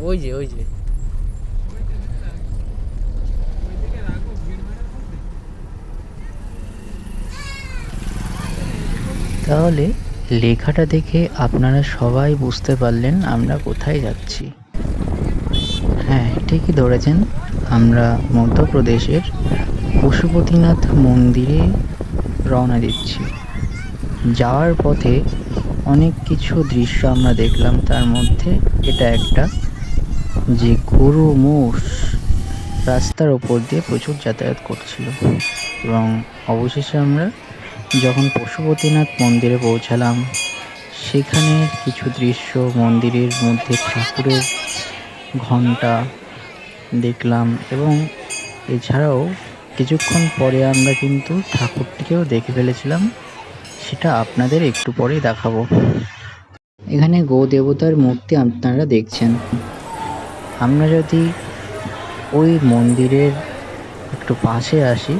ওই যে ওই যে তাহলে লেখাটা দেখে আপনারা সবাই বুঝতে পারলেন আমরা কোথায় যাচ্ছি। হ্যাঁ, ঠিকই ধরেছেন, আমরা মধ্যপ্রদেশের পশুপতিনাথ মন্দিরে রওনা দিচ্ছি। যাওয়ার পথে অনেক কিছু দৃশ্য আমরা দেখলাম, তার মধ্যে এটা একটা, যে গরু মোষ রাস্তার ওপর দিয়ে প্রচুর যাতায়াত করছিল। এবং অবশেষে আমরা যখন পশুপতিনাথ মন্দিরে পৌঁছালাম, সেখানের কিছু দৃশ্য, মন্দিরের মধ্যে ঠাকুরের ঘণ্টা দেখলাম, এবং এছাড়াও কিছুক্ষণ পরে আমরা কিন্তু ঠাকুরটিকেও দেখে ফেলেছিলাম, সেটা আপনাদের একটু পরেই দেখাবো। এখানে গো দেবতার মূর্তি আপনারা দেখছেন। আমরা যদি ওই মন্দিরের একটু পাশে আসি,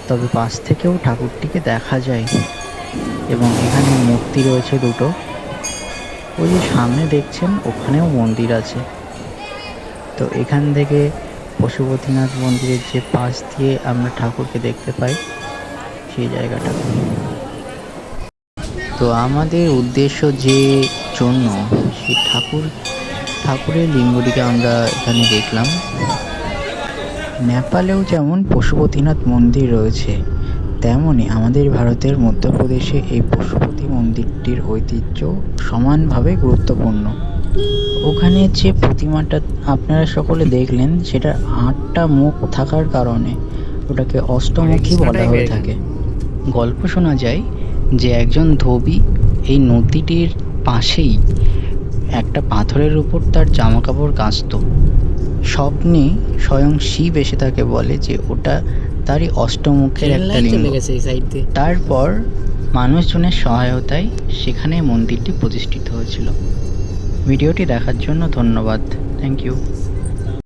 তবে পাশ থেকেও ঠাকুরটিকে দেখা যায়। এবং এখানে মূর্তি রয়েছে দুটো, ওই যে সামনে দেখছেন ওখানেও মন্দির আছে। তো এখান থেকে পশুপতিনাথ মন্দিরের যে পাশ দিয়ে আমরা ঠাকুরকে দেখতে পাই, সেই জায়গাটা। তো আমাদের উদ্দেশ্য যে জন্য সেই ঠাকুরের লিঙ্গটিকে আমরা এখানে দেখলাম। নেপালেও যেমন পশুপতিনাথ মন্দির রয়েছে, তেমনই আমাদের ভারতের মধ্যপ্রদেশে এই পশুপতি মন্দিরটির ঐতিহ্য সমানভাবে গুরুত্বপূর্ণ। ওখানে যে প্রতিমাটা আপনারা সকলে দেখলেন, সেটা ৮টা মুখ থাকার কারণে ওটাকে অষ্টমুখী বলা হয়ে থাকে। গল্প শোনা যায় যে একজন ধোবি এই নদীটির পাশেই একটা পাথরের উপর তার জামাকাপড় কাচতো। স্বপ্নে স্বয়ং শিব এসে তাকে বলে যে ওটা তারই অষ্টমুখের একটা লিঙ্গ। তারপর মানুষজনের সহায়তায় সেখানে মন্দিরটি প্রতিষ্ঠিত হয়েছিল। ভিডিওটি দেখার জন্য ধন্যবাদ। Thank you.